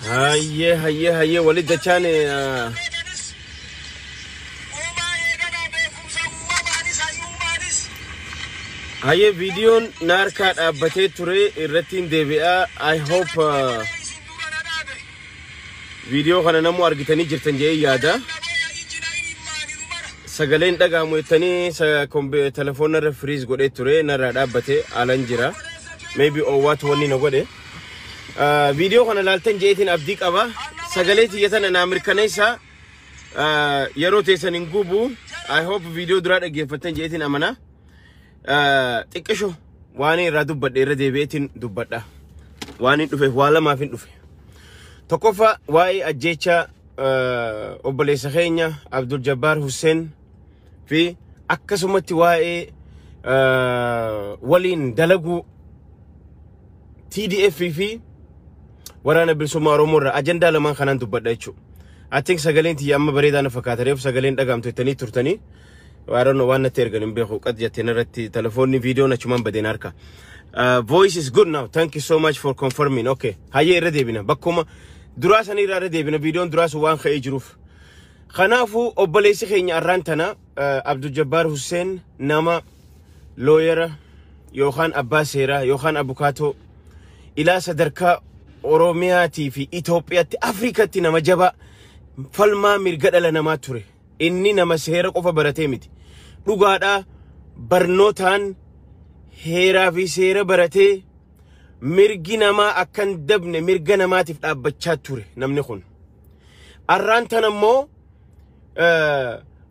هيا ولد دچانه هيا فيديو ناركات ابته توري الرتين دبيا I hope فيديو خنا نمو ارغتني جرتن جي يادا سغلين دغامو يتني سكومبي تليفون ريفريز غودي توري نرا ابته الانجرا maybe or what one in a way video خنا لالتن جيتين ابدي قبا سغليتي يتن امريكانيسا يروتي سنغوبو I hope video دراد اگيفتن جيتين امنا تكشو واني را دبد رده بيتين دبدا واني دفه والا ما فين دفه تكوفا واي اجيچا اوبليس خينيا عبد الجبار حسين في اكسمتي واي ولين دلغو TDF في ورانا بالسوما رومورا اجندا لمن خنان دبدايچو I think سغلين تي اما بريدانا فكاتريف سغلين دغامتو تني تورتني وارن وانا تيرغن بيخو قد يتنرتي تليفوني فيديو نچمان بديناركا voice is good now thank you so much for confirming okay هاي ريدي بينا بكوما دراسني ريدي بينا فيديو دراس وان خي جروف خنافو اوبليسي خيني ارانتنا عبد الجبار حسين نما لوير يوخان عباسيرا يوخان ابوكاتو الى صدركا اورومياتي في ايثيوبيا افريكا نما جبا فلما مرغدل نما توري اني نما سهيره قفا براتيمتي دغادا برنوتان هيرا في سيره براتي مرغي نما اكن دبن مرغ نماتي دابچا توري نمني خون ارانتنا مو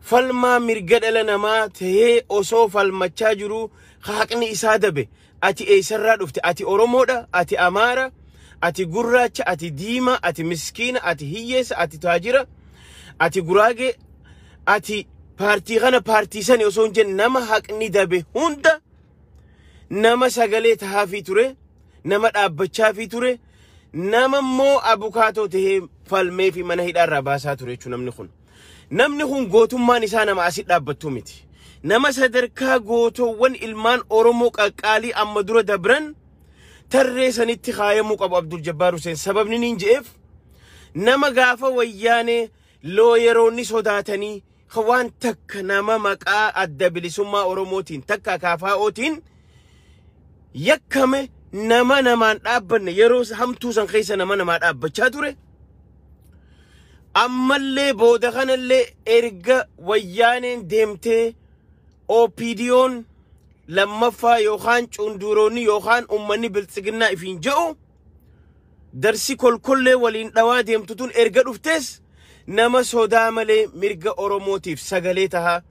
فلما مرغدل نما تهي اوسو فلمچا جرو حقني اسادبه اتي ايسرا دفت اتي اورومودا اتي امارا اتي غراچ اتي ديما اتي مسكين اتي هيس اتي تاجرا اتي غراغي اتي بارتي غنا بارتي سن يوسونجن نما حقني دبه هوندا نما سغليت هافي توري نما دابچا في توري نما مو ابوكاتو ته فالمي في منهي دار باسا توري چو نمني خون غوتومان اسانا ما اسي دابتو متي نما صدركا غوتو ون المان اورومو قالي امدرو دبرن تريسن اتخايمو ابو عبد الجبار حسين سبب نينجيف نما غافا وياني لو يروني سوداتني خوان تك نما مقا ادبلي سما اوروموتين تكا كافاوتين يكمه نما دابن يروس همتو سن خيس نما دابچا توري امله بودخنله ارغ ويانين ديمتي اوبيديون لما فا يوخان چوندوروني يوخان امني بلصغنا افين جو درسي كل ولين دوا ديمتتون ارغ دفتس نما سودا ملي مرغ اوروموتيف سغليتها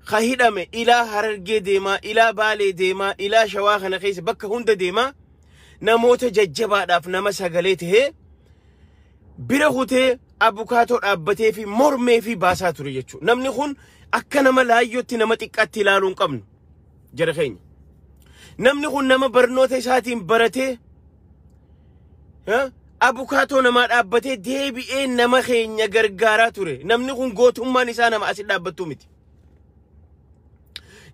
خهيدمه الى هررجي ديما الى بالي ديما الى شواخنا خيس بك هند ديما نموت ججبا داف نما سغليته بيرهوته ابوكاتو دابته في مورمي في باساتوري يچو نمني خون اكنا ملايوتي نما تقات لالون قبن جرخين نمني خون نما برنوته ساتين برته ها ابوكاتو نما دابته ديبي اي نما خينيا غرغارا توري نمني خون غوتومان اسانا ما اسي دابتو متي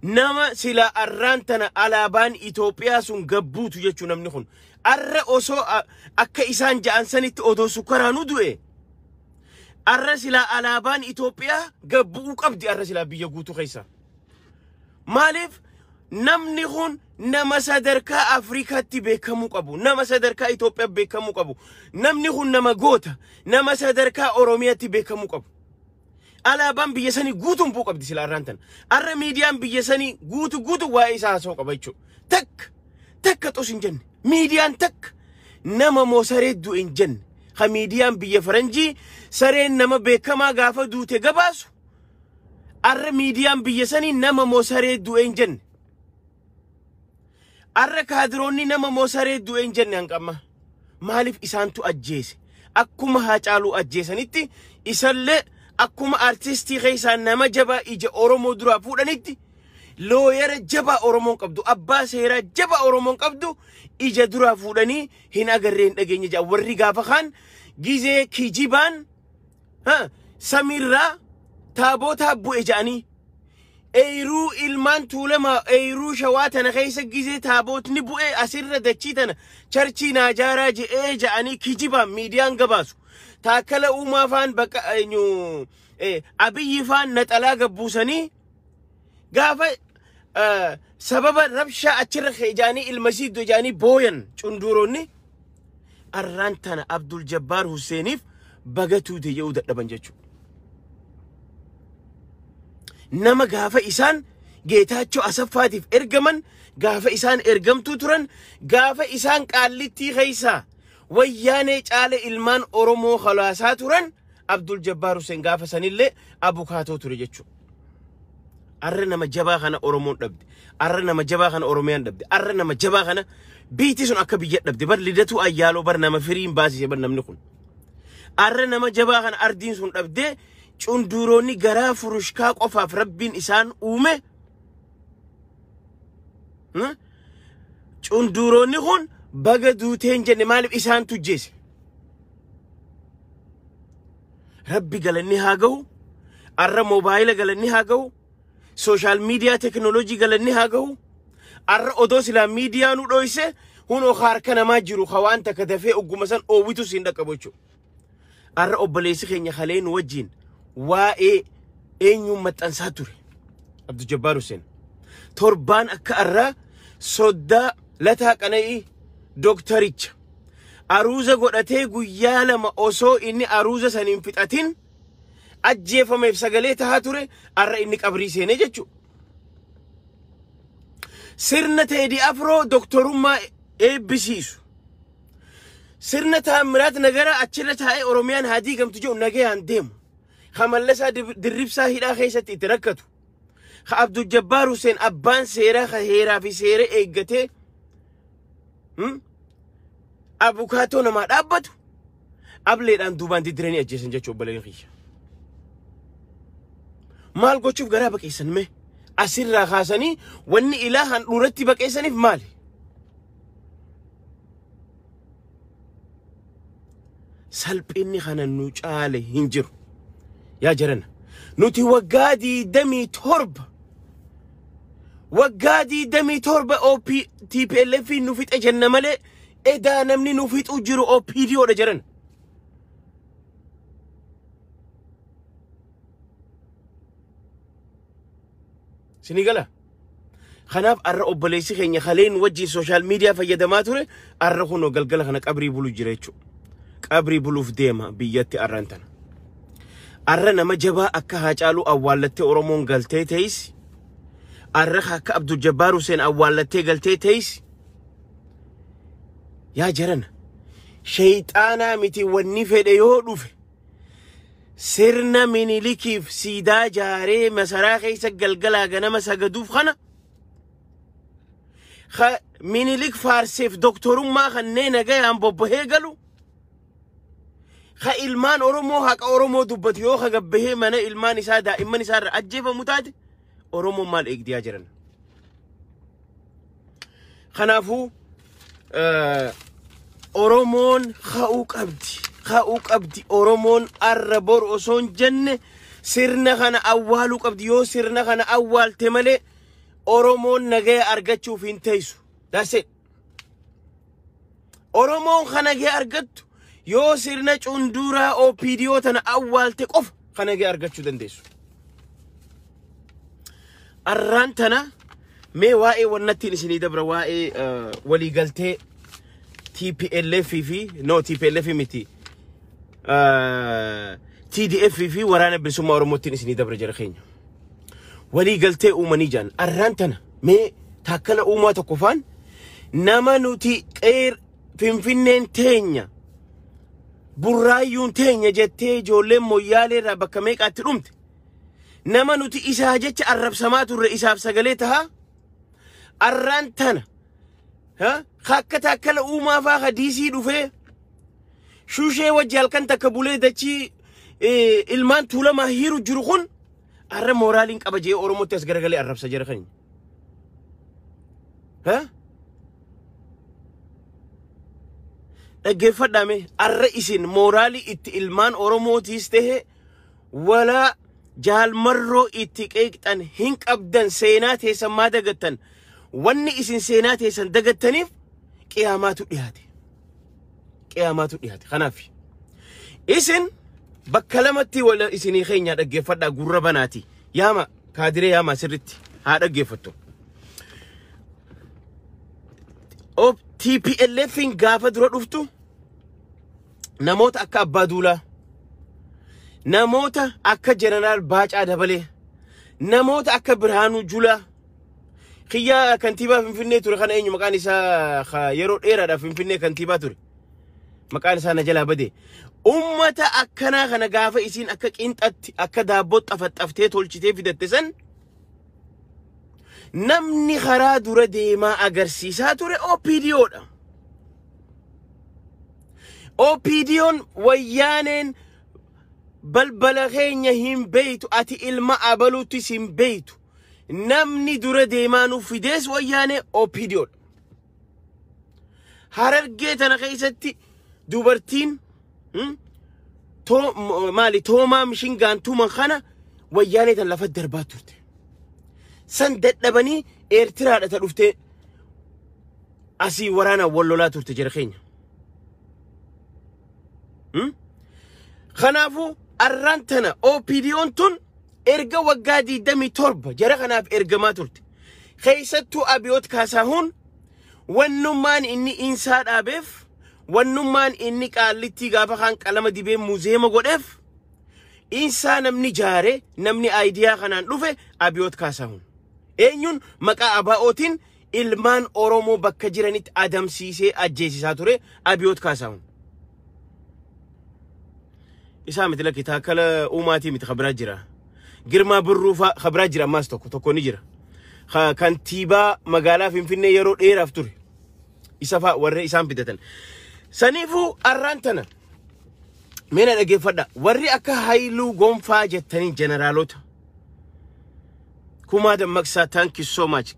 نما سلا ارانتنا علابان ايثيوبيا سون غبوتو يچو نمني خون ار اوسو اكا اسان جانسنيت اودو سكرانو دوئ الرسل علابان ايثيوبيا غبو قبدي الرسل بيغوتو خيسا مالف نمني خون نما صدركا افريكا تي بكمو قبو نما صدركا ايثيوبيا بكمو قبو نمني خون نما غوتا نما صدركا اوروميا تي بكمو قبو علابان بيسني غوتو بو قبدي سلا رانتن ار ميديان بيسني غوتو وايسا سو قبيچو تك توسنجن ميديان تك نما موسريدو انجن خميديان بي فرنجي سرين نما بكما غافا دوته غباسو ار ميديان بي سني نما موسريدو انجن ار كادروني نما موسريدو انجن انقما مالف اسانتو اجيس اكما هاچالو اجيسنيتي اسله اكما ارتستي غيسا نما جبا ايجا اورومو درا فودانيتي لوير جبا اورومون قبدو ابا سيرا جبا اورومون قبدو ايجا درا فوداني هنا غرين دغيني جا وري غافا خان غيزي كيجيبان ها سميرا تابوتا بو اجاني eeyiruu ilmaan tuulamaa eeyiruu shawaatana keessa gizee taabootni bu'ee asirra dachiitana charchii naajaaraa je'ee ja'anii kijibaan miidiyaan gabaasu taakkala uumaafaan bakka abiyyifaan naxalaa gabbuusanii gaafa sababa rabshaa achirra keejaanii ilmasiiddo jaanii booyan cunduroonni arraan tana Abdul Jabbaar Husseeniif bagatuu dee'uu dadhaban jechuudha. Nama gaafa isaan Geetaachoo Asaffaatiif ergaman gaafa isaan ergamtuu turan gaafa isaan qaallittii keeysaa wayyaanee caale ilmaan Oromoo khalaasaa turan Abdul Jabbaar Hussein gaafa sanillee abukaatoo ture jechuudha. Arra nama jabaa kana Oromoon dhabde arra nama jabaa kana Oromiyaan dhabde arra nama jabaa kana biitii sun akka biyya dhabde bar lidatu ayyaaloo bar nama firiin baasise bar namni kun arra nama jabaa kana ardiin sun dhabde cunduroonni garaa furushkaa qofaaf rabbiin isaan uume cunduroonni kun baga duuteen jenne maaliif isaan tujjeese rabbi galanni haa gahu arra moobaayila galanni haa gahu social media technology galanni haa gahu arra odoo silaa miidiyaa nu dhoyse hunoo harka namaa jiru hawaan takka dafee ogguma san oowwitu siin dhaqqabochu arra obboleessi keenya haleen wajjiin waa'ee eenyuun maxxansaa ture Abdul Jabbaar Hussein torbaan akka arraa soddaa lataa qana'ii doktaricha aruuza godhatee guyyaa lama osoo inni aruuza saniin fixatin ajjeefameef sagalee tahaa ture arra inni qabrii seenee jechu sirna Teedii Afroo doktorummaa eebbisiisu sirna Taamiraat Nagaraa achirra taa'ee Oromiyaan haa diigamtu jedhu nagayaan deemu Kamallasaa dirribsaa hidhaa keessatti itti rakkatu Abdul Jabbaar Hussein abbaan seeraa heeraa fi seera eeggatee abukaatoo namaa dhaabbatu ableedhaan duubaan diddiranii ajjeesan jechuu obboleen kiyya maal gochuuf garaa baqeessan mee asirraa kaasanii wanni ilaahan dhuratti baqeessaniif maali salphinni kana nu caale hin jiru yaa jarana nuti waggaa 27 waggaa 27 OPTPLF nu fixe jenna malee edaa namni nu fixu jiru OPDO dha jarana sinigala khanaaf arra obboleessi keenya haleen wajjin social media fayyadamaa ture arra kunoo galgala kana qabrii bulu jira jechuudha qabrii buluuf deema biyyatti arran tana arra nama jabaa akka Haacaaluu awwaalattee Oromoon galtee teeysi arra akka Abdul Jabbaar Hussein awwaalattee galtee teeysi yaa jarana shayxaanaa miti wanni fedhe yoo dhufe sirna Minilikiif siidaa jaaree masaraa keessa galgalaa ganama sagaduuf kana Minilik faarseef doktorummaa kanneen nagayaan bobbahee galu ilmaan Oromoo haqa Oromoo dubbatu yoo gabbahee mana ilmaan isaa daa'imman isaa irra ajjeefamu taate Oromoo maal eegdiyaa jiran kanaafuu Oromoon kha'uu qabdi Oromoon arra bor osoon jenne sirna kana awwaaluu qabdi yoo sirna kana awwaalte malee Oromoon nagaya argachuuf hin teessu that's it Oromoon kana nagaya argattu yoo sirna cunduraa OPDO tana awwaalte qof kana nagaya argachuu dandeessu arraan tana mee waa'ee wannattiin isinii dabra waa'ee waliigaltee TPLF fi TPLF miti TDF fi waraana bilisummaa Oromootiin isinii dabra jara keenya waliigaltee uumanii jaan arraan tana mee taakkala uumaa tokkofaan nama nuti qeer Finfinneen teenya burraayyuun teenya jettee ijoolleen moyyaalee irraa bakka meeqaatti dhumte nama nuti isaa jecha arrabsamaa turre isaaf sagalee tahaa arraan tana akka taakkala uumaa faa hadiisii dhufee shuushee wajji halkan takka bulee dachii ilmaan tuulamaa hiiru jiru kun arra moraaliin qaba jee Oromootti as garagalee arrabsa jira kan dhaggeeffadhaame arra isin moraalii itti ilmaan Oromootiis ta'e wala jaal marroo itti qeeqxan hin qabdan seenaa teessan maa dagattan wanni isin seenaa teessan dagattaniif qiyaamaatu dhiyaate kanaaf isin bakka lamatti wala isinii keenya dhaggeeffadhaa gurra banaati yaama kaadiree yaama sirritti haa dhaggeeffattu TPLFin gaafa dura dhuftu namoota akka Abbaa Duulaa namoota akka Jeneraal Baacaa Dabalee namoota akka Birhaanuu Julaa kiyya kantiibaa Finfinnee ture kana eenyu maqaan isaa yeroo dheeraadhaaf Finfinnee kantiibaa ture maqaan isaa na jalaa badee ummata akkanaa kana gaafa isin akka qinxatti akka daabboo xafaxaftee tolchitee fidatte san namni karaa dura deemaa agarsiisaa ture OPDOdha. OPDOn wayyaaneen balbala keenya hin beeytu ati ilma abaluutti hin beeytu namni dura deemaa nuuf fidees wayyaanee OPDOdha. Harargee tana keessatti dubartiin toomaa mishingaan tuman kana wayyaanee tan lafa darbaa turte. San dadhabanii Eertiraadha ta dhufte asii waraana wallolaa turte jara keenya. Kanaafuu arraan tana OPDOn tun erga waggaa 27 jara kanaaf ergamaa turte. Keessattuu Abiyoot Kaasahuun wannummaan inni insaa dhaabeef wannummaan inni qaallittii gaafa kan qalama dibee muuzeema godheef insaa namni jaare namni aayidiyaa kanaan dhufe Abiyoot Kaasahuun. Eenyuun maqaa ABO'tiin ilmaan Oromoo bakka jiranitti adamsiisee ajjeesisaa ture Abiyoot Kaasahuun. Isaa miti lakki taakkala uumaatii miti khabraa jira. Girmaa Birruufaa khabraa jira ammaas tokko ni jira. Kantiibaa magaalaa Finfinnee yeroo dheeraaf ture. Isa fa'aa warree isaan fidatan. Saniifuu arraan tana meena dhaggeeffadha warri akka Haayiluu Gonfaa jettanii jeneraalota. Kumaa dammaqsaa thank you so much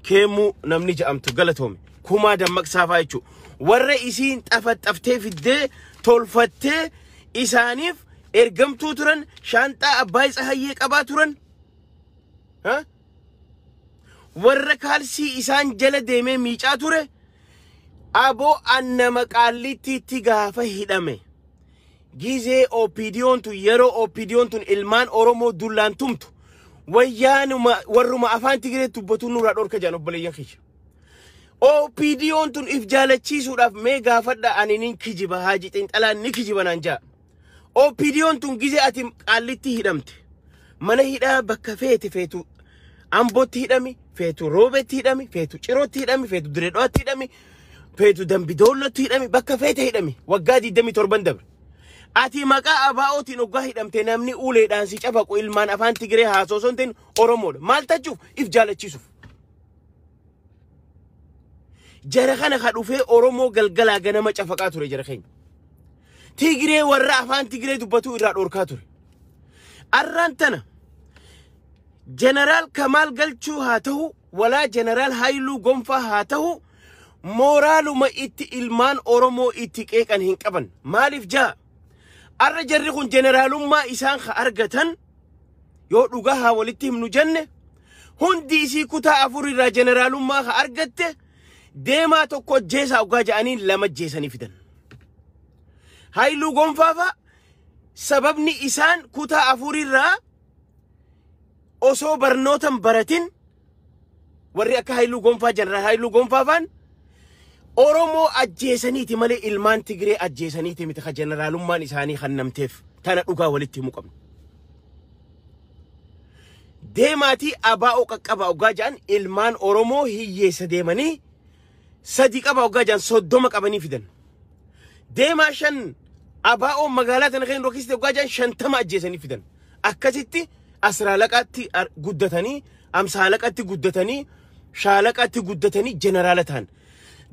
keemuu namni ja'amtu galatoome. Kumaa dammaqsaa fa'aa jechuudha. Warra isiin xafaxaftee fiddee tolfattee isaaniif ergamtuu turan shaanxaa Abbaay Tsahayyee qabaa turan. Warra kaalsii isaan jala deemee miicaa ture. Aboo annama qaallittiitti gaafa hidhame. Gizee OPDOn tun yeroo OPDOn tun ilmaan Oromoo dullaan tumtu. Wayyaanuma warruma afaan Tigiree tubbatu nurraa dhorka jedhan obboleeyyan kiyya. OPDOn tun if jaalachiisuudhaaf mee gaafadha ani nin kijiba Haaji Xinxalaan ni kijiba naan jaa. OPDOn tun gizee ati qaallitti hidhamte. Mana hidhaa bakka feetu Ambootti hidhami, feetu Roobetti hidhami, feetu Cirootti hidhami, feetu Direedhaatti hidhami, feetu Dambidoollootti hidhami, bakka feete hidhami. Waggaa 27 dabre. Ati maqaa ABO'tiin oggaa hidhamte namni uleedhaan si cabaqu ilmaan afaan Tigiree haasosonteen Oromoodha. Maal tachuuf if jaalachiisuuf. Jara kana ka dhufee Oromoo galgalaa ganama cafaqaa ture jara keenya. Tigiree warra afaan Tigiree dubbatu irraa dhorkaa ture. Arraan tana Jeneraal Kamaal Galchuu haa ta'u walaa Jeneraal Haayiluu Gonfaa haa ta'u mooraaluma itti ilmaan Oromoo itti qeeqan hin qaban. Maaliif jaa? Arra jarri kun jeneraalummaa isaan ka argatan yoo dhugaa haa walitti himnu jenne hundi isii kutaa 4 irraa jeneraalummaa ka argatte deemaa tokko jeesaa ugaa ja'anii lama jeesanii fidan. Haayiluu Gonfaafa sababni isaan kutaa 4 irraa osoo barnootan baratin warri akka Haayiluu Gonfaa jeneraal Haayiluu Gonfaafaan Oromoo ajjeesaniiti malee ilmaan Tigiree ajjeesaniiti miti ka jeneraalummaan isaanii kannamteef tana dhugaa walitti himu qabna. Deemaatii ABO qaqqaba ugaa ja'an ilmaan Oromoo hiyyeessa deemanii sadi qaba ugaa ja'an 30 qabanii fidan. Deemaa 5 ABO magaalaa tana keenya rookiste ugaa ja'an 50 ajjeesanii fidan. Akkasitti asraalaqaatti guddatanii amsaalaqaatti guddatanii shaalaqaatti guddatanii jeneraala ta'an.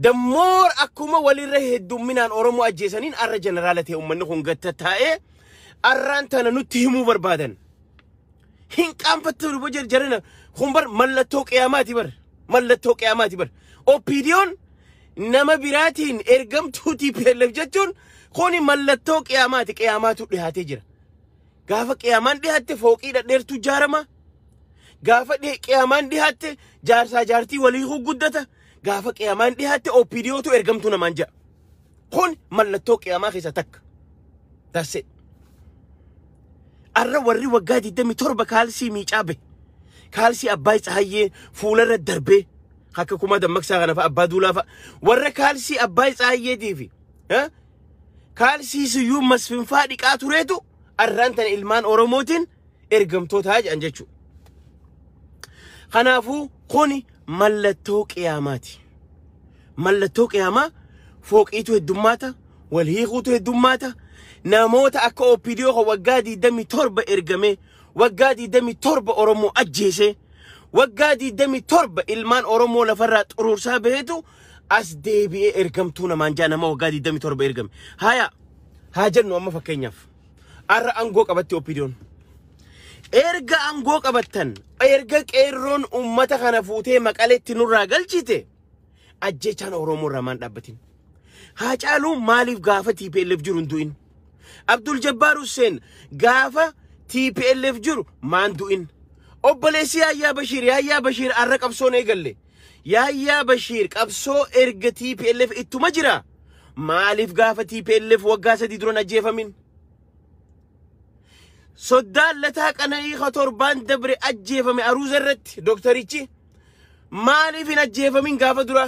The more akkuma walirra heddumminaan Oromoo ajjeesaniin arra jeneraala ta'e uummanni kun gatta taa'ee arraan tana nutti himuu barbaadan. Hin qaanfattu dhubo jarjarana kun bar mallattoo qiyaamaati bar mallattoo qiyaamaati bar. OPDOn nama biraatiin ergamtuu TPLF jechuun kun mallattoo qiyaamaati qiyaamaatu dhiyaatee jira. gaafa qiyaamaan dhiyaate fooqii dhadheertu jaarama gaafa qiyaamaan dhiyaate jaarsaa jaartii walii guddata gaafa qiyaamaan dhiyaate OPDOtu ergamtuu namaan ja'a kun mallattoo qiyaamaa keessa takka tasse arra warri waggaa 27 kaalsii miicaabe kaalsii Abbaay Tsahayyee fuularra darbee akka kuma dammaqsaa kana fa Abbaa Duulaa fa warra kaalsii Abbaay Tsahayyeetiifi kaalsii Siyyuu Masfinfaa dhiqaa tureetu arraan tan ilmaan Oromootiin ergamtoota jedhan jechuudha. Kanaafuu kuni mallattoo qiyaamaati. Mallattoo qiyaamaa fooqiitu heddummaata wal hiikuutu heddummaata namoota akka OPDO waggaa 27 ergame waggaa 27 Oromoo ajjeese waggaa 27 ilmaan Oromoo lafarraa xuruursaa baheetu as deebi'ee ergamtuu namaan jaa nama waggaa 27 ergame haa jennu amma fakkeenyaaf arra angoo qabatti OPDO'n erga angoo qabattan erga qeerroon ummata kana fuutee Maqaleetti nurraa galchite ajjechaan Oromoo irraa maan dhaabbatin Haacaaluu maaliif gaafa TPLF jiru hin du'in Abdul Jabbaar Hussein gaafa TPLF jiru maan du'in obboleessi Yahyaa Bashiir arra qabsoon eegalle Yahyaa Bashiir qabsoo erga TPLF ittuma jira maaliif gaafa TPLF waggaa 3 duran ajjeefamin Soddaan Lataa Qana'ii Khatorbaan dabre ajjeefame aruuza irratti doktarichi maaliif hin ajjeefamin gaafa dura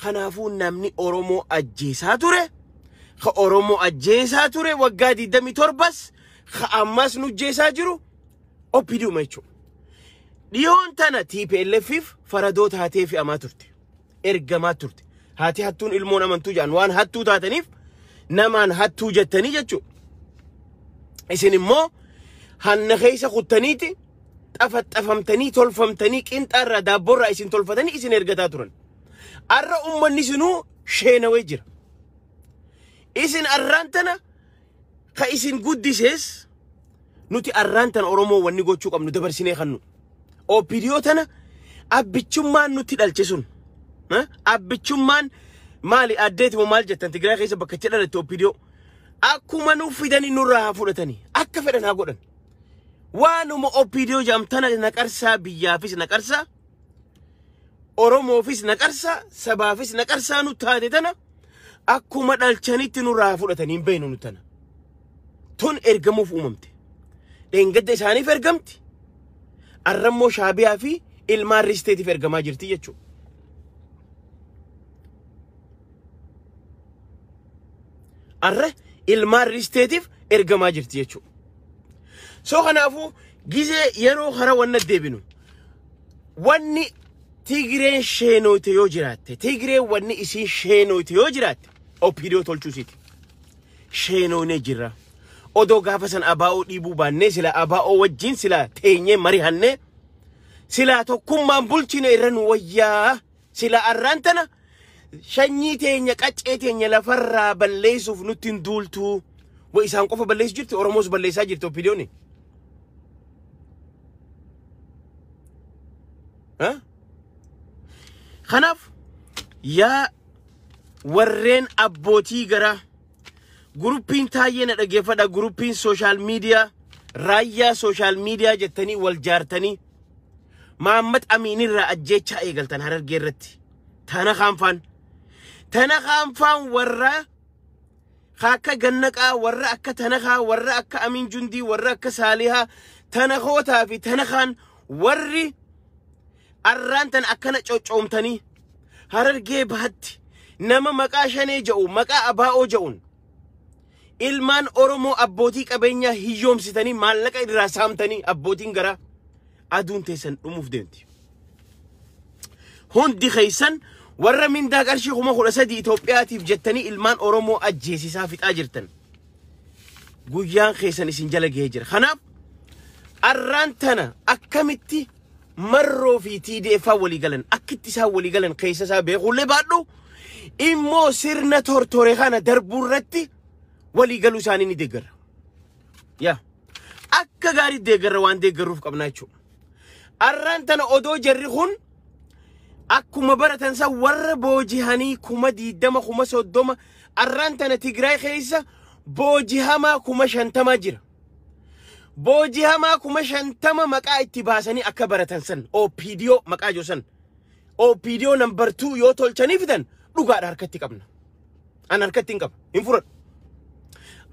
kanaafuu namni Oromoo ajjeesaa ture ka Oromoo ajjeesaa ture waggaa 27 ka ammas nu ajjeesaa jiru OPDO jechuudha. Dhiyoon tana TPLFif faradoo taatee fe'amaa turte ergamaa turte haati hattuun ilmoon amantuu jedhan waan hattuu taataniif namaan hattuu jettanii jechuudha. Isin immoo hanna keessa kuttaniiti xafaxafamtanii tolfamtanii qinxaarraa daabboorraa isin tolfatanii isin ergataa turan. Arra ummanni sinuu sheenawee jira. Isin arraan tana ka isin guddisees nuti arraan tana Oromoo wanni gochuu qabnu dabarsinee kannu. OPDO tana abbichummaan nuti dhalche sun. Abbichummaan maali addeeti moo maal jettan Tigraay keessa bakka itti dhalatte OPDO. Akkuma nuuf fidanii nurraa fudhatanii akka fedhan haa godhan. Waanuma OPDO jedhamtana naqarsaa biyyaafis naqarsaa Oromoofis naqarsaa sabaafis naqarsaa nu taate tana akkuma dhalchanitti nurraa fudhatanii beenu nu tana. Tun ergamuuf uumamte. Dheengadda isaaniif ergamti. Arrammoo Shaabiyaa fi ilmaan Risteetiif ergamaa jirti jechuudha. Arra ilmaan Risteetiif ergamaa jirti jechuudha. So kanaafuu gizee yeroo hara wanna deebinu wanni Tigreen sheenoote yoo jiraatte Tigreen wanni isin sheenoote yoo jiraatte OPDO tolchuusiiti. Sheenoonee jirra. Odoo gaafa san abaa'oo dhiibuu baannee sila abaa'oo wajjin sila teenyee marihannee sila tokkummaan bulchine irra nu wayyaa sila arraan tana shanyii teenya qaccee teenya lafarraa balleessuuf nutti hin duultu wa isaan qofa balleessu jirti Oromoos balleessaa jirti OPDO'n. Kanaaf yaa warreen abbootii garaa Gruppiin taayee na dhageeffadha gruppiin social media raayyaa social media jettanii wal jaartanii Mahammad Amiinirraa ajjeechaa eegaltan Harargee irratti tana khaanfaan warra akka Gannaqaa warra akka Tanakaa warra akka Amiin Jundii warra akka Saalihaa Tanakootaa fi Tanakaan warri arraan tan akkana coccoomtanii Harargee bahatti nama maqaa Shanee jedhu maqaa Abaa'oo jedhuun ilmaan Oromoo abbootii qabeenyaa hiyyoomsitanii maallaqa irraa saamtanii abbootiin garaa aduun teessan dhumuuf deemti. Hundi keessan warra mindaa qarshii 13,000 Itoophiyaatiif jettanii ilmaan Oromoo ajjeesisaa fixaa jirtan. Guyyaan keessan isin jala gahee jira. Kanaaf arraan tana akkamitti marroo fi TDF walii galan akkitti isaan walii galan keessa isaa beekullee baadhu immoo sirna tortore kana darbuurratti walii galuu isaanii ni deeggarra. Yaa akka gaarii deeggarra waan deeggarruuf qabnaa jechuudha. Arraan tana odoo jarri kun akkuma baratan sa warra boojihanii 20,000 30,000 arraan tana Tigraay keessa boojihamaa 50,000 jira. Boji hama kuma shantama maqaa itti baasanii akka baratan san OPDO maqaa josan OPDO number 2 yoo tolchanii fidan dhugaadha harkatti qabna an harkatti hin qaba hin furan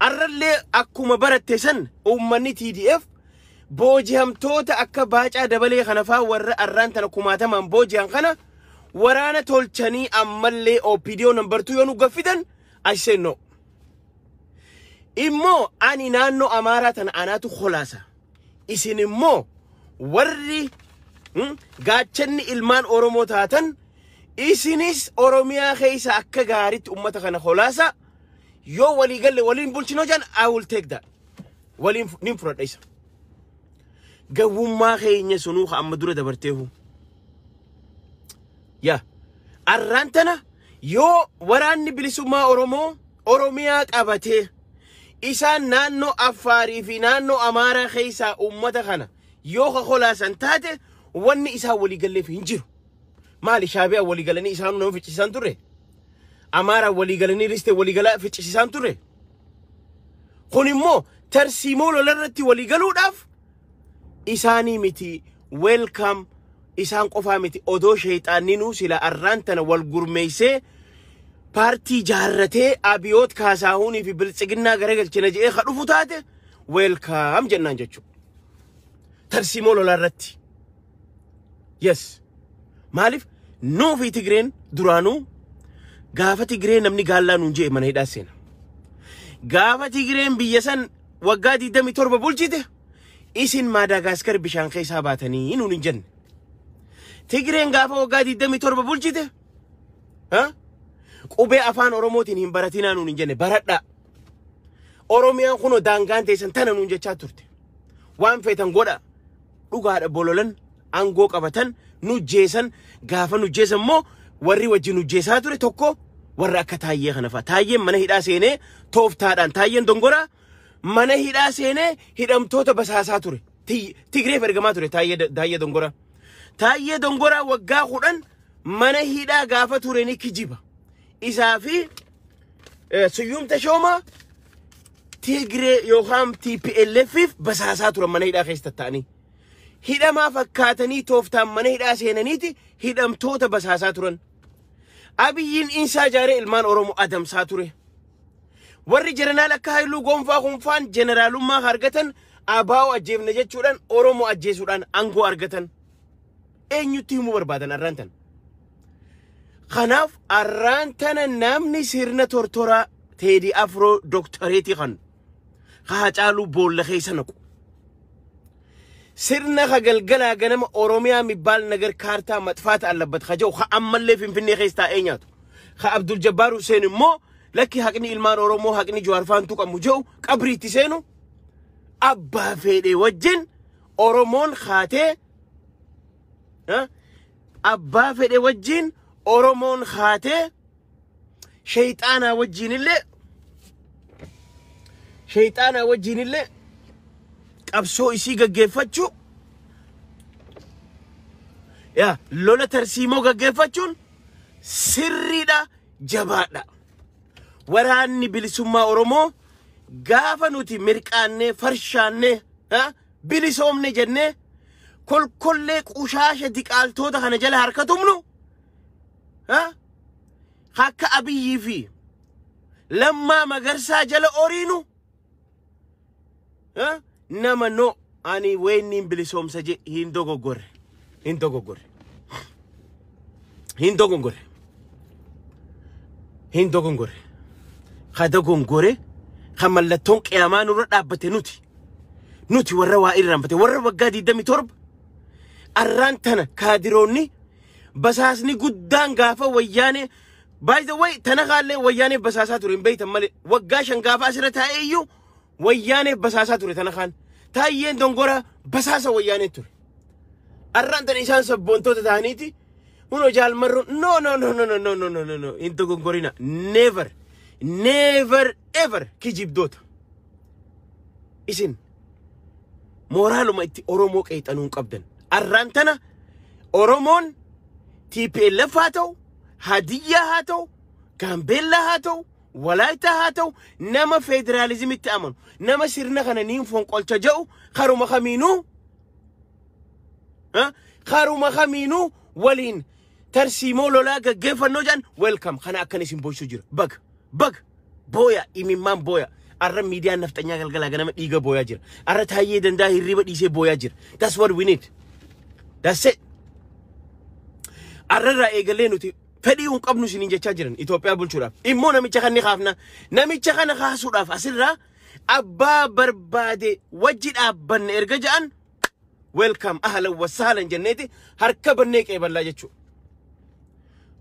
arrallee akkuma baratte san ummanni TDF boji hamtoota akka baacaa dabalee kana faa warra arraan tana kumaataman boji han kana waraana tolchanii ammallee OPDO number 2 yoo nu gaffidan I say no immo ani naanno Amaaraa tana anaatu kholaasa isin immo warri gaachanni ilmaan Oromoo taatan isinis Oromiyaa keessa akka gaaritti ummata kana kholaasa yoo walii galle waliin bulchino jan I will take that waliin nin fudhadha isa gawummaa keenya sunuu amma dura dabarteehu ya arraan tana yoo waraanni bilisummaa Oromoo Oromiyaa qabatee isaan naannoo Affaarii fi naannoo Amaaraa keessa ummata kana yoo kholasan taate wanni isaa walii galleef hin jiru maali shaabiyaa walii galanii isaan noo ficcisan turre Amaaraa walii galanii riste walii galaa ficcisan turre kun immoo tarsiimoo lolarratti walii galuudhaaf isaanii miti welcome isaan qofaa miti odoo shayxaaninu sila arraan tana wal gurmeessee partii jaarratee abiyoot kaasaahunii fi biltsiginnaa garagalchina jedhee kadhufu taate welcome jennaan jechuudha tarsiimoo lolarratti yes maaliif nuu fi Tigreen duraanuu gaafa Tigreen namni gaallaa nuun jee mana hidhaa seena gaafa Tigreen biyya san waggaa 27 bulchite isin Maadaagaskar bishaan keessaa baatanii nuun hin jenne Tigreen gaafa waggaa 27 bulchite qubee afaan Oromootiin hin baratinaa nuun hin jenne baradhaa Oromiyaan kunoo daangaan teessan tana nuun jechaa turte waan feetan godha dhugaadha bololan angoo qabatan nujjeesan gaafa nujjeesan moo warri wajjin nujjeesaa ture tokko warra akka Taayyee kana fa'a Taayyeen mana hidhaa seenee tooftaadhaan Taayyeen Dongoraa mana hidhaa seenee hidhamtoota basaasaa ture Tigreef ergamaa ture Taayyee Dongoraa Taayyee Dongoraa waggaa 10 mana hidhaa gaafa ture ni kijiba isaa fi Suyum Tashoomaa Tigree yookaan TPLF basaasaa ture mana hidhaa keessa ta'anii hidhamaa fakkaatanii tooftaan mana hidhaa seenaniiti hidhamtoota basaasaa turan Abiyyiin insaa jaaree ilmaan Oromoo adamsaa ture warri jeneraal akka Haayiluu Gonfaa Kunfaan jeneraalummaa argatan abaa'oo ajjeefne jechuudhaan Oromoo ajjeesuudhaan aangoo argatan eenyutti himuu barbaadan arraan tana kanaaf arraan tana namni sirna tortoraa Teedii Afroo doktoreetii kan Haacaaluu boolla keessa naqu sirna galgalaa ganama Oromiyaa mibbaal nagar kaartaa matfaata allabbat khajoo ammallee Finfinnee keessa taa'ee nyaatu Abdul Jabbaar Hussein immoo lakki haqni ilmaan Oromoo haqni Jawaar Faantuu qabu jehu qabriitti seenu abbaa fedhee wajjin Oromoon khaatee abbaa fedhee wajjin Oromoon khaatee shayxaanaa wajjin illee qabsoo isii gaggeeffachuu ya lola tarsiimoo gaggeeffachuun sirriidha jabaadha waraanni bilisummaa Oromoo gaafa nuti mirqaannee farshaannee bilisoomne jennee kolkollee qushaasha diqaaltoota kana jala harkatumnu akka Abiyyii fi Lammaa Magarsaa jala oriinu nama no ani weenin bilisoomsa je hin dogoggore khadogongore khamallatton qiyamaa nurra dhaabbate nuti warra waa irraanfate warra waggaa 27 arraan tana kaadiroonni basaasni guddaan gaafa wayyaane by the way tana kaallee wayyaane basaasaa ture hin beeytan malee waggaa 5 gaafa asirra taa'ee iyyuu wayyaane basaasaa ture tana kaan Taayyeen Dongoraa basaasa wayyaane ture arraan tana isaan sabboontoota ta'aniiti huno jaalmarro no into gongorina never ever kijibdoota isin moraaluma itti Oromoo qeexanuun qabdan arraan tana Oromoon TPLF haa ta'u Hadiyyaa haa ta'u Gaambeellaa haa ta'u walaayita haa ta'u nama federalizimitti amanu nama sirna kana niin fonqolcha jedhu karuma kamiinuu waliin tarsiimoo lolaa gaggeeffannoo jedhan welcome kana akkanis hin booshu jira bag booya imimmaan booya arra miidiyaan naftanyaa galgalaa ganama dhiiga booyaa jira arra taayyee dandaa hirriba dhiisee booyaa jira that's what we need that's it arra eegalee nuti fedhii un qabnu sinin jechaa jiran Itoophiyaa bulchuudhaaf immoo namicha kan ni kaafna namicha kana kaasuudhaaf asirraa abbaa barbaade wajji dhaabbanne erga ja'an welcome ahlan wa sahlan jenneeti harka bannee qeeballaa jechuu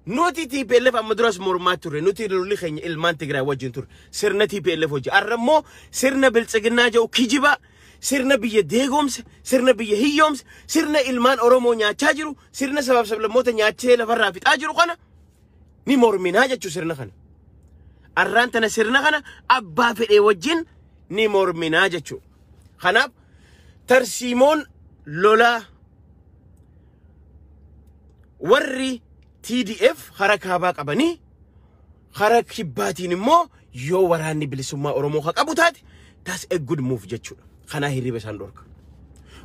nuti TPLF amma duras mormaa turre nuti lolli keenya ilmaan Tigraay wajjin turre sirna TPLF wajji arrammoo sirna biltsiginnaa jedhu kijiba sirna biyya deegomse sirna biyya hiyyoomse sirna ilmaan Oromoo nyaachaa jiru sirna sabab sablammoota nyaachee lafarraa fixaa jiru kana ni morminaa jechuu sirna kana arraan tana sirna kana abbaa fedhee wajjin ni morminaa jechuu kanaaf tarsiimoon lolaa warri TDF harakaabaa qabanii harak kibbaatiin immoo yoo waraanni bilisummaa Oromoo qabu taate that's a good move jechuudha kana hirriba isaan dhorka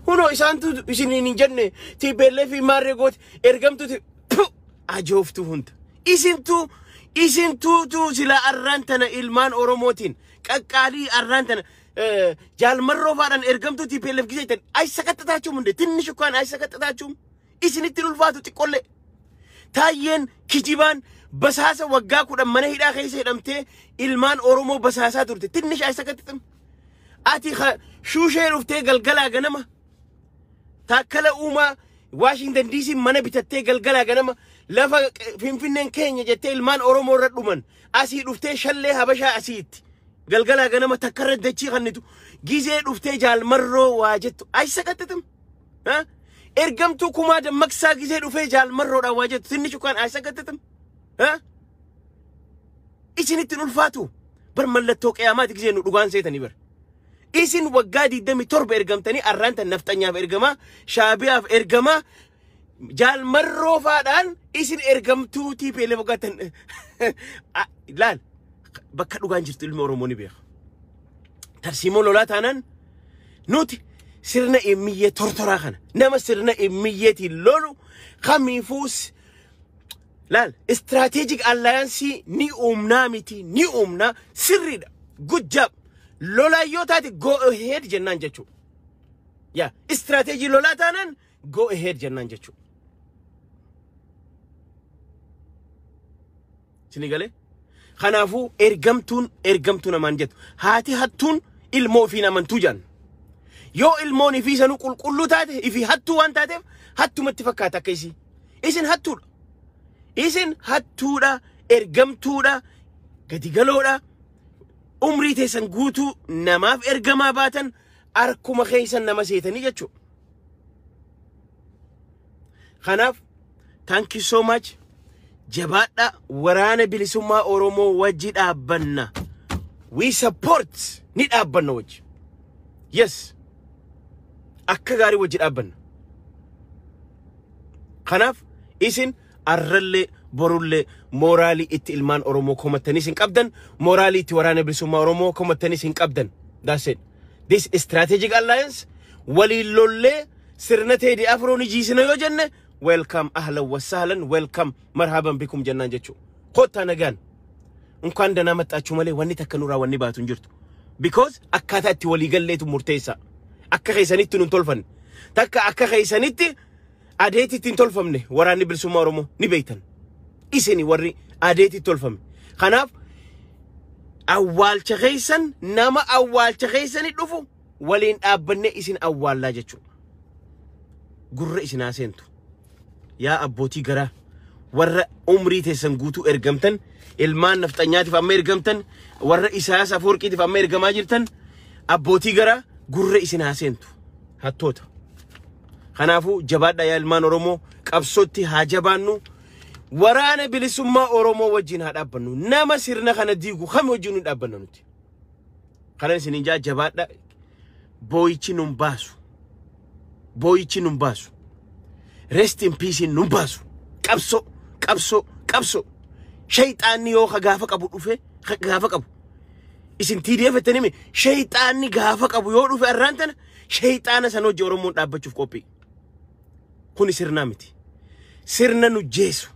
huno isaantu isiniin hin jenne TPLF maarree gooti ergamtuuti ajooftu hunda isintu sila arraan tana ilmaan Oromootiin qaqqaalii arraan tana jaalmarroo faadhaan ergamtu TPLF gisaytan ay sakattataachuu munde tinni shukkaan ay sakattataachuu isinitti ulfaatu xiqqollee taayyeen kijibaan basaasa waggaa kudhan mana hidhaa keessa hidhamtee ilmaan Oromoo basaasaa turte tinnish ay sakattatam ati shuushee dhuftee galgalaa ganama taakkala uumaa Washington DC mana bitattee galgalaa ganama lafa Finfinneen keenya jettee ilmaan Oromoo irra dhuman asii dhuftee shallee habashaa asiitti galgalaa ganama takkarra dachii kannitu gizee dhuftee jaalmarroo waa jettu ay sakattatam ergamtu kumaa dammaqsaa gizee dhufee jaalmarroodhaan waa jettu tinni shukaan ay sakattatam isinitti ulfaatu bar mallattoo qiyaamaati gizee nu dhugaan seetanii bar isin waggaa 27 ergamtanii arraanta naftanyaaf ergamaa shaabiyaaf ergamaa jaalmarroo faadhaan isin ergamtuu TPLF waggaatan laal bakka dhugaan jirtu ilmi Oromoo ni beeka tarsiimoo lolaa taanaan nuti sirna immiyyee tortoraa kana nama sirna immiyeetiin lolu kamiifuus laal strategic alliance ni uumnaa miti ni uumnaa sirriidha good job lolaa yoo taate go ahead jennaan jechuu yaa strategy lolaa taanaan go ahead jennaan jechuu sinigale kanaafuu ergamtuun amaan jettu haati hattuun ilmoo fi namantuu jaan yoo ilmoon ifi sanu qulqullu taate ifi hattuu waan taateef hattumatti fakkaata akka isin hattuudha ergamtuudha gadigaloodha umrii teessan guutuu namaaf ergamaa baatan arkuma keessan nama seetanii jechuu kanaaf thank you so much jabaadha waraana bilisummaa Oromoo wajji dhaabbanna we support ni dhaabbanna wajji yes akka gaarii wajji dhaabbanna kanaaf isin arrallee borullee moraalii itti ilmaan Oromoo komattanis hin qabdan moraalii itti waraana bilisummaa Oromoo komattanis hin qabdan that's it this strategic alliance waliin lollee sirna teedii afroon jiisina yoo jenne welcome ahlan wa sahlan welcome marhaban bikum jannaan jechuu qotta nagaan unkaan dana mataachuu malee wanni takka nuraa wanni baatu jirtu because akkaataa itti walii galleetu murteessa akka keessanitti nun tolfanne takka akka keessanitti adeetitti hin tolfamne waraanni bilisummaa Oromoo ni beeytan isini warri adeetitti tolfame kanaaf awwaalcha keessan nama awwaalcha keessani dhufu waliin dhaabbanne isin awwaallaa jechuu gurra isin haasentu yaa abbootii garaa warra umrii teessan guutuu ergamtan ilmaan naftanyaatiif amma ergamtan warra Isaayyaas Afwerqiitiif amma ergamaa jirtan abbootii garaa gurra isin haasentu hattoota kanaafuu jabaadha yaa ilmaan Oromoo qabsootti haa jabaannu waraana bilisummaa Oromoo wajjin haa dhaabbannu nama sirna kana diigu kam wajjin nu dhaabbanna nuti kana isin jabaadha booyichi nun baasu rest in peace nun baasu qabso shayxaanni yoo gaafa qabu dhufe gaafa qabu isin TDF ettanime shayxaanni gaafa qabu yoo dhufe arrantana shayxaana san hojii Oromoon dhaabbachuuf qophii kun sirna miti sirna nu jeesu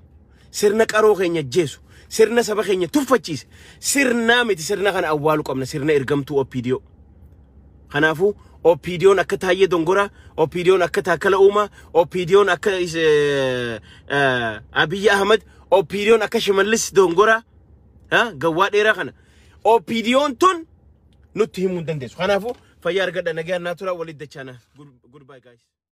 sirna qaroo keenya jeesu sirna saba keenya tuffachiise sirna miti sirna kana awwaalu qabna sirna ergamtuu OPDO kanaafu OPDO'n akka taayee dongora OPDO'n akka taakala uuma OPDO'n akka Abiy Ahmed OPDO'n akka Shimallis dongora gawwaa dheeraa kana OPDO'n tun nutti himuu dandeessu kanaafu fayyaa argadha nagaan naaturaa walitti dachaana goodbye guys